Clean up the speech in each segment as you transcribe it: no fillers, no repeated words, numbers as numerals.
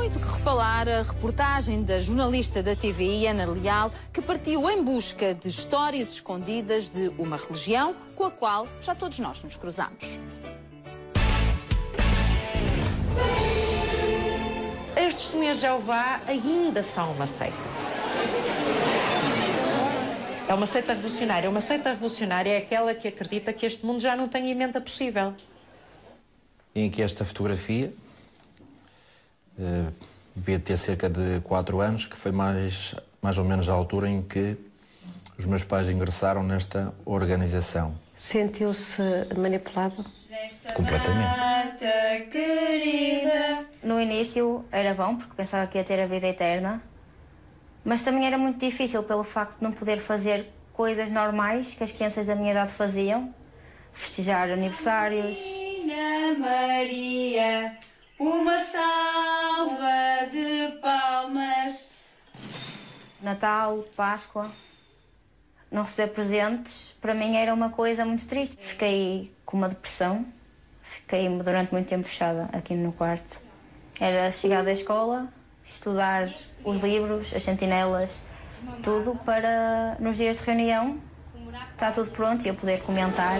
muito que refalar a reportagem da jornalista da TVI, Ana Leal, que partiu em busca de histórias escondidas de uma religião com a qual já todos nós nos cruzamos. As testemunhas de Jeová ainda são uma seita. É uma seita revolucionária. Uma seita revolucionária é aquela que acredita que este mundo já não tem emenda possível. Em que esta fotografia devia ter cerca de 4 anos, que foi mais ou menos a altura em que os meus pais ingressaram nesta organização. Sentiu-se manipulado? Completamente. No início era bom, porque pensava que ia ter a vida eterna, mas também era muito difícil pelo facto de não poder fazer coisas normais que as crianças da minha idade faziam, festejar aniversários. Maria, uma salva de palmas. Natal, Páscoa, não receber presentes, para mim era uma coisa muito triste. Fiquei com uma depressão, fiquei durante muito tempo fechada aqui no quarto. Era chegar da escola, estudar os livros, as sentinelas, tudo para, nos dias de reunião, está tudo pronto e eu poder comentar.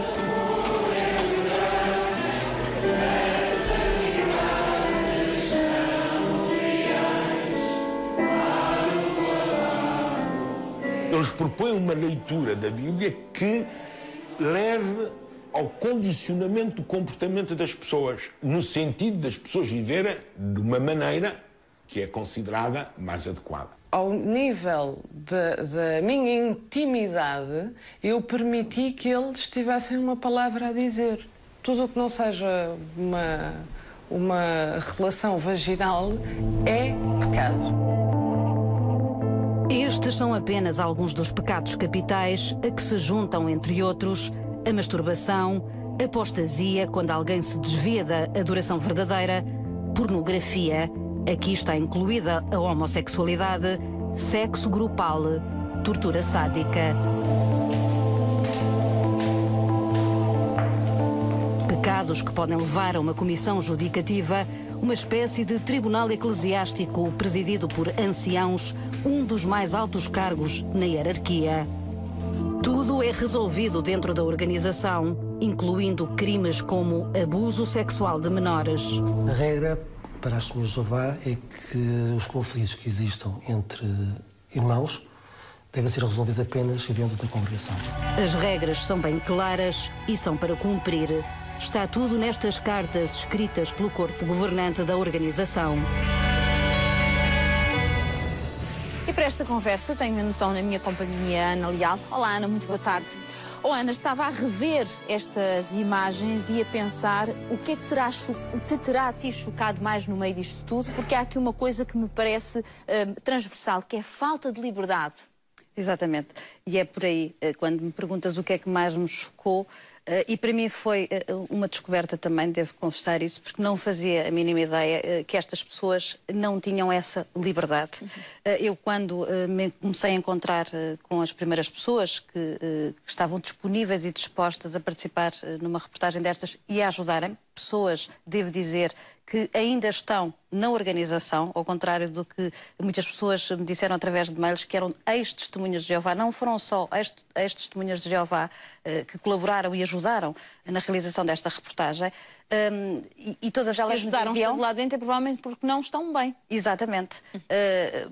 Eles propõem uma leitura da Bíblia que leve ao condicionamento do comportamento das pessoas, no sentido das pessoas viverem de uma maneira que é considerada mais adequada. Ao nível da minha intimidade, eu permiti que eles tivessem uma palavra a dizer. Tudo o que não seja uma relação vaginal é pecado. Estes são apenas alguns dos pecados capitais a que se juntam, entre outros, a masturbação, a apostasia, quando alguém se desvia da adoração verdadeira, pornografia, aqui está incluída a homossexualidade, sexo grupal, tortura sádica. Pecados que podem levar a uma comissão judicativa, uma espécie de tribunal eclesiástico presidido por anciãos, um dos mais altos cargos na hierarquia. Tudo é resolvido dentro da organização, incluindo crimes como abuso sexual de menores. A regra para as testemunhas de Jeová é que os conflitos que existam entre irmãos devem ser resolvidos apenas dentro da congregação. As regras são bem claras e são para cumprir. Está tudo nestas cartas escritas pelo corpo governante da organização. E para esta conversa tenho então na minha companhia a Ana Leal. Olá, Ana, muito boa tarde. Oh, Ana, estava a rever estas imagens e a pensar o que é que te terá a ti chocado mais no meio disto tudo, porque há aqui uma coisa que me parece transversal, que é a falta de liberdade. Exatamente. E é por aí, quando me perguntas o que é que mais me chocou, e para mim foi uma descoberta também, devo confessar isso, porque não fazia a mínima ideia que estas pessoas não tinham essa liberdade. Eu, quando me comecei a encontrar com as primeiras pessoas que estavam disponíveis e dispostas a participar numa reportagem destas e a ajudarem, pessoas, devo dizer, que ainda estão na organização, ao contrário do que muitas pessoas me disseram através de mails, que eram ex-testemunhas de Jeová. Não foram só ex-testemunhas de Jeová que colaboraram e ajudaram na realização desta reportagem. E todas elas ajudaram diziam... estando lá dentro, provavelmente porque não estão bem. Exatamente.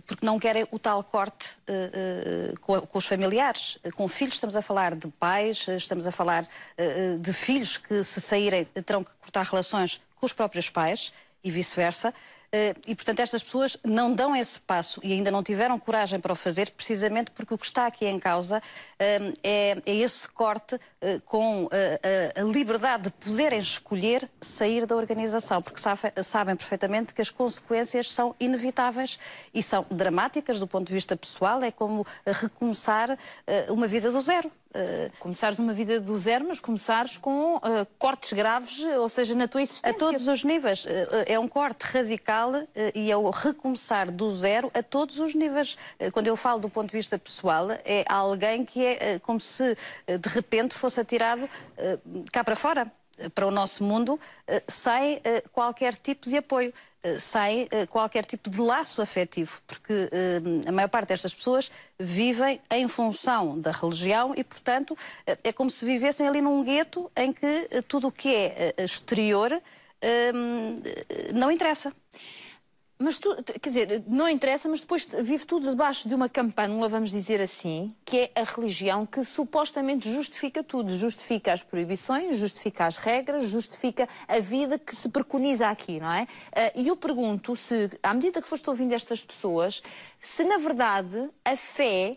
Porque não querem o tal corte com os familiares. Com filhos, estamos a falar de pais, estamos a falar de filhos que, se saírem, terão que cortar relações com os próprios pais e vice-versa. E, portanto, estas pessoas não dão esse passo e ainda não tiveram coragem para o fazer, precisamente porque o que está aqui em causa é esse corte com a liberdade de poderem escolher sair da organização, porque sabem perfeitamente que as consequências são inevitáveis e são dramáticas do ponto de vista pessoal. É como recomeçar uma vida do zero. Começares uma vida do zero, mas começares com cortes graves, ou seja, na tua existência. A todos os níveis. É um corte radical e é o recomeçar do zero a todos os níveis. Quando eu falo do ponto de vista pessoal, é alguém que é como se de repente fosse atirado cá para fora. para o nosso mundo sem qualquer tipo de apoio, sem qualquer tipo de laço afetivo, porque a maior parte destas pessoas vivem em função da religião e, portanto, é como se vivessem ali num gueto em que tudo o que é exterior não interessa. Mas quer dizer, não interessa, mas depois vive tudo debaixo de uma campânula, vamos dizer assim, que é a religião que supostamente justifica tudo. Justifica as proibições, justifica as regras, justifica a vida que se preconiza aqui, não é? E eu pergunto se, à medida que foste ouvindo estas pessoas, se na verdade a fé,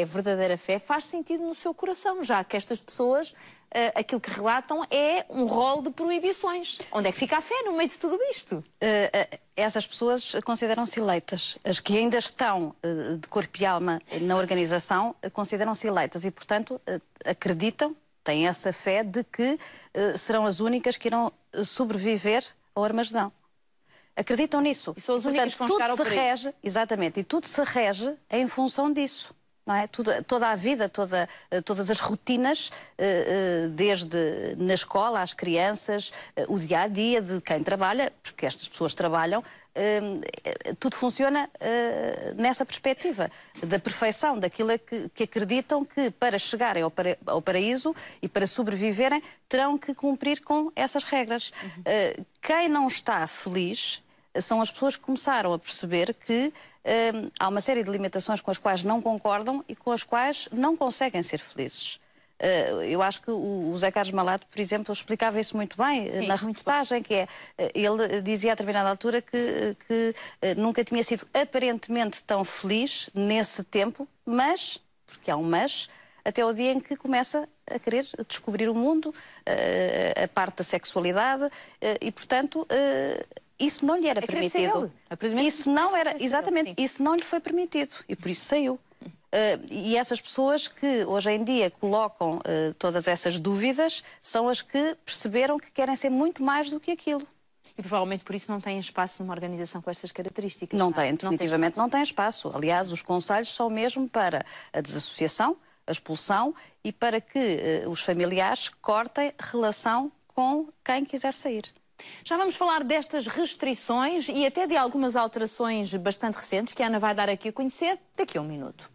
verdadeira fé, faz sentido no seu coração, já que estas pessoas... aquilo que relatam é um rol de proibições. Onde é que fica a fé no meio de tudo isto? Essas pessoas consideram-se eleitas. As que ainda estão de corpo e alma na organização consideram-se eleitas e, portanto, acreditam, têm essa fé de que serão as únicas que irão sobreviver ao Armagedão. Acreditam nisso. E são as únicas que vão chegar ao perigo. Exatamente, e tudo se rege em função disso. Não é? Toda a vida, todas as rotinas, desde na escola, às crianças, o dia-a-dia de quem trabalha, porque estas pessoas trabalham, tudo funciona nessa perspectiva da perfeição, daquilo que acreditam que para chegarem ao paraíso e para sobreviverem terão que cumprir com essas regras. Quem não está feliz são as pessoas que começaram a perceber que há uma série de limitações com as quais não concordam e com as quais não conseguem ser felizes. Eu acho que o Zé Carlos Malato, por exemplo, explicava isso muito bem. Sim, na reportagem, que é, ele dizia a determinada altura que nunca tinha sido aparentemente tão feliz nesse tempo, mas, porque há um mas, até o dia em que começa a querer descobrir o mundo, a parte da sexualidade e, portanto... isso não lhe era permitido. Isso não era, exatamente, isso não lhe foi permitido e por isso saiu. E essas pessoas que hoje em dia colocam todas essas dúvidas são as que perceberam que querem ser muito mais do que aquilo. E provavelmente por isso não têm espaço numa organização com estas características. Não têm, definitivamente não têm espaço. Aliás, os conselhos são mesmo para a desassociação, a expulsão e para que os familiares cortem relação com quem quiser sair. Já vamos falar destas restrições e até de algumas alterações bastante recentes que a Ana vai dar aqui a conhecer daqui a um minuto.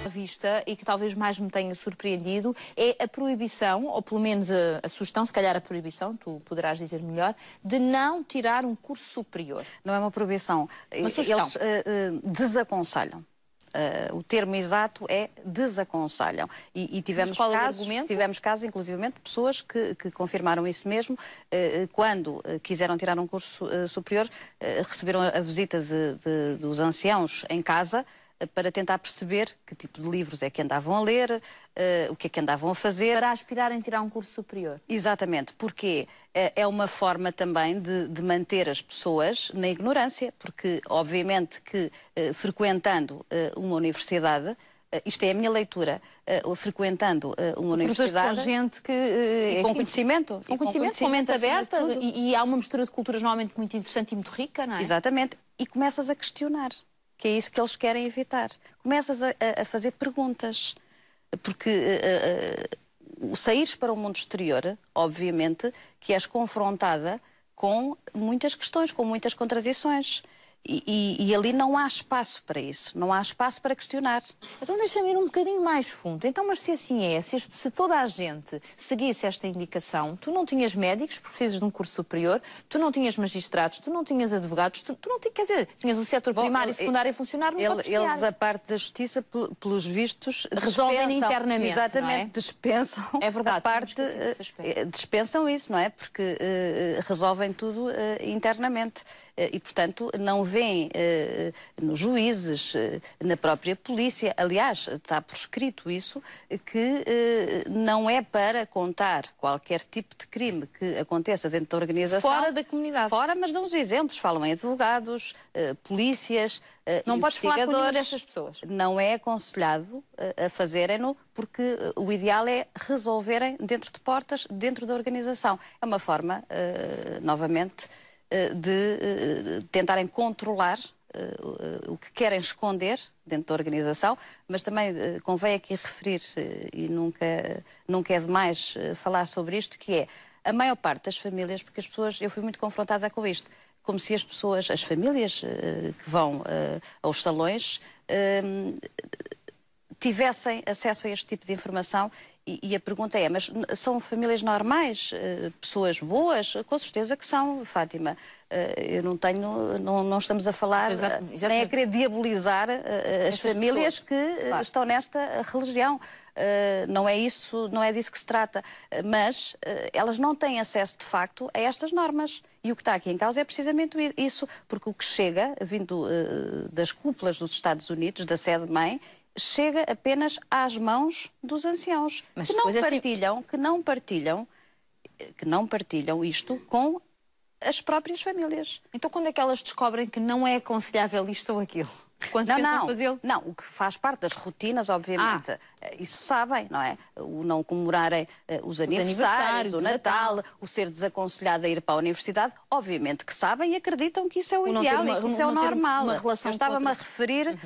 A vista, e que talvez mais me tenha surpreendido, é a proibição, ou pelo menos a sugestão, se calhar a proibição, tu poderás dizer melhor, de não tirar um curso superior. Não é uma proibição. Uma sugestão. Eles desaconselham. O termo exato é desaconselham. E tivemos casos, inclusivamente, de pessoas que confirmaram isso mesmo. Quando quiseram tirar um curso superior, receberam a visita dos anciãos em casa para tentar perceber que tipo de livros é que andavam a ler, o que é que andavam a fazer. Para aspirarem a tirar um curso superior. Exatamente, porque é uma forma também de manter as pessoas na ignorância, porque obviamente que frequentando uma universidade, isto é a minha leitura, frequentando uma universidade... com gente que... com conhecimento. Com conhecimento, com mente aberta, e há uma mistura de culturas normalmente muito interessante e muito rica, não é? Exatamente, e começas a questionar. Que é isso que eles querem evitar. Começas a fazer perguntas, porque o saíres para o mundo exterior, obviamente, que és confrontada com muitas questões, com muitas contradições. E ali não há espaço para isso, não há espaço para questionar. Então deixa-me ir um bocadinho mais fundo. Então, mas se assim é, se toda a gente seguisse esta indicação, tu não tinhas médicos, porque precisas de um curso superior, tu não tinhas magistrados, tu não tinhas advogados, tu não tinhas, quer dizer, tinhas o setor primário e secundário a funcionar no terciário. Eles, a parte da justiça, pelos vistos, resolvem internamente, exatamente, não é? Dispensam é verdade, a parte, dispensam isso, não é? Porque resolvem tudo internamente. E, portanto, não vêem nos juízes, na própria polícia, aliás, está por escrito isso, que não é para contar qualquer tipo de crime que aconteça dentro da organização. Fora da comunidade. Fora, mas dão os exemplos, falam em advogados, polícias, não podes falar com nenhuma dessas pessoas. Não é aconselhado a fazerem-no, porque o ideal é resolverem dentro de portas, dentro da organização. É uma forma, novamente, de tentarem controlar o que querem esconder dentro da organização, mas também convém aqui referir, e nunca é demais falar sobre isto, que é a maior parte das famílias, porque as pessoas, eu fui muito confrontada com isto, como se as pessoas, as famílias que vão aos salões, tivessem acesso a este tipo de informação. E a pergunta é, mas são famílias normais, pessoas boas? Com certeza que são, Fátima. Eu não estamos a falar, nem a querer diabolizar as famílias que estão nesta religião. Não é disso que se trata. Mas elas não têm acesso, de facto, a estas normas. E o que está aqui em causa é precisamente isso, porque o que chega, vindo das cúpulas dos Estados Unidos, da sede-mãe, chega apenas às mãos dos anciãos, mas que não partilham isto com as próprias famílias. Então quando é que elas descobrem que não é aconselhável isto ou aquilo? Quando pensam fazê-lo? Não, o que faz parte das rotinas, obviamente, isso sabem, não é? O não comemorarem os aniversários, o Natal, o ser desaconselhado a ir para a universidade, obviamente que sabem e acreditam que isso é o ideal e que isso é o normal. Eu estava-me a referir,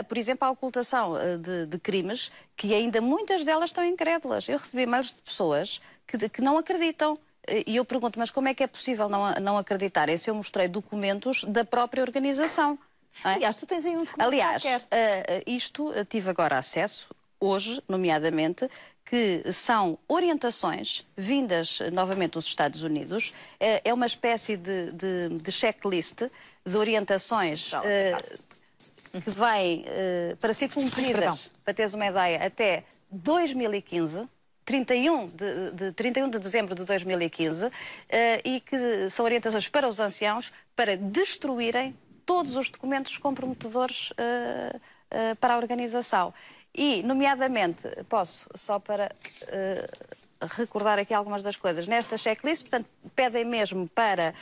por exemplo, à ocultação de crimes, que ainda muitas delas estão incrédulas. Eu recebi e-mails de pessoas que não acreditam. E eu pergunto, mas como é que é possível não acreditarem se eu mostrei documentos da própria organização? Aliás, tu tens aí uns documentos. Isto tive agora acesso, hoje, nomeadamente, que são orientações vindas novamente dos Estados Unidos. É uma espécie de checklist de orientações que vai para ser cumpridas, para teres uma ideia, até 2015. 31 de dezembro de 2015, e que são orientações para os anciãos para destruírem todos os documentos comprometedores para a organização. E, nomeadamente, posso, só para recordar aqui algumas das coisas, nesta checklist, portanto, pedem mesmo para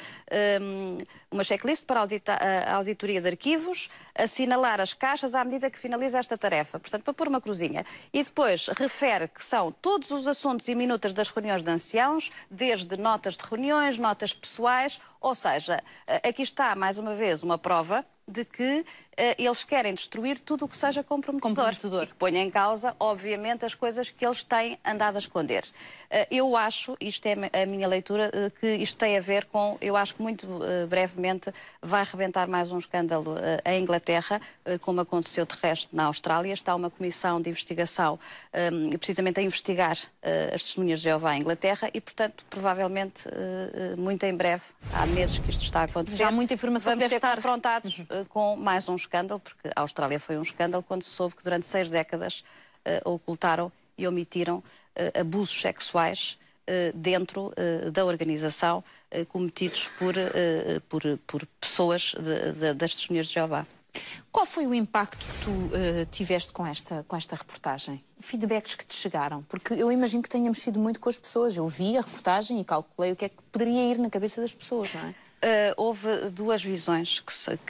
uma checklist para a auditoria de arquivos, assinalar as caixas à medida que finaliza esta tarefa, portanto, para pôr uma cruzinha. E depois refere que são todos os assuntos e minutas das reuniões de anciãos, desde notas de reuniões, notas pessoais, ou seja, aqui está, mais uma vez, uma prova de que eles querem destruir tudo o que seja comprometedor. E que ponha em causa, obviamente, as coisas que eles têm andado a esconder. Eu acho, isto é a minha leitura, que isto tem a ver com, eu acho que muito brevemente vai rebentar mais um escândalo em Inglaterra, como aconteceu de resto na Austrália. Está uma comissão de investigação precisamente a investigar as testemunhas de Jeová em Inglaterra e, portanto, provavelmente, muito em breve, há meses que isto está a acontecer. Já há muita informação. Vamos ser confrontados com mais um escândalo, porque a Austrália foi um escândalo quando se soube que durante 6 décadas ocultaram e omitiram abusos sexuais dentro da organização cometidos por pessoas das testemunhas de Jeová. Qual foi o impacto que tu tiveste com esta reportagem? Feedbacks que te chegaram? Porque eu imagino que tenha mexido muito com as pessoas. Eu vi a reportagem e calculei o que é que poderia ir na cabeça das pessoas, não é? Houve duas visões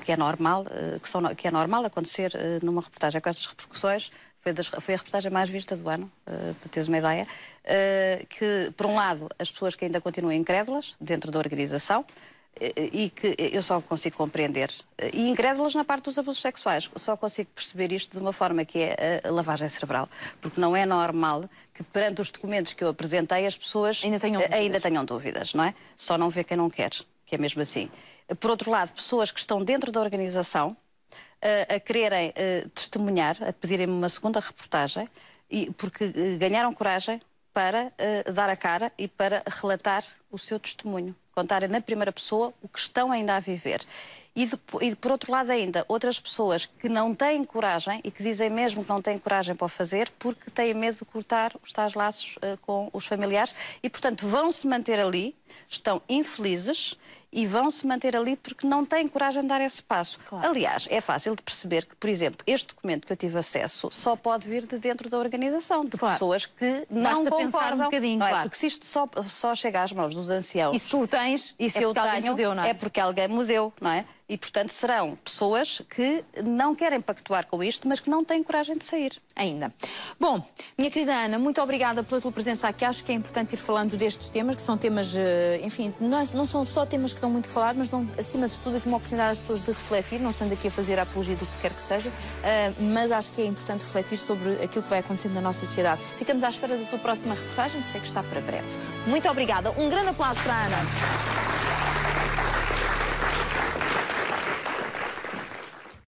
que é normal acontecer numa reportagem com estas repercussões. Foi a reportagem mais vista do ano, para teres uma ideia, que, por um lado, as pessoas que ainda continuam incrédulas dentro da organização e que eu só consigo compreender, e incrédulas na parte dos abusos sexuais, só consigo perceber isto de uma forma que é a lavagem cerebral, porque não é normal que perante os documentos que eu apresentei as pessoas ainda tenham dúvidas, não é? Só não vê quem não quer, que é mesmo assim. Por outro lado, pessoas que estão dentro da organização a quererem testemunhar, a pedirem-me uma segunda reportagem, porque ganharam coragem para dar a cara e para relatar o seu testemunho, contarem na primeira pessoa o que estão ainda a viver. E por outro lado ainda, outras pessoas que não têm coragem e que dizem mesmo que não têm coragem para o fazer porque têm medo de cortar os tais laços com os familiares e, portanto, vão-se manter ali, estão infelizes e vão-se manter ali porque não têm coragem de dar esse passo. Claro. Aliás, é fácil de perceber que, por exemplo, este documento que eu tive acesso só pode vir de dentro da organização, de pessoas que não concordam. Um bocadinho, não é? claro. Porque se isto só chega às mãos dos anciãos... E se tu tens, e se eu tenho, é porque alguém me deu, não é? E, portanto, serão pessoas que não querem pactuar com isto, mas que não têm coragem de sair. Ainda. Bom, minha querida Ana, muito obrigada pela tua presença aqui. Acho que é importante ir falando destes temas, que são temas, enfim, não são só temas que dão muito que falar, mas dão, acima de tudo, aqui uma oportunidade às pessoas de refletir, não estando aqui a fazer a apologia do que quer que seja, mas acho que é importante refletir sobre aquilo que vai acontecendo na nossa sociedade. Ficamos à espera da tua próxima reportagem, que sei que está para breve. Muito obrigada. Um grande aplauso para a Ana.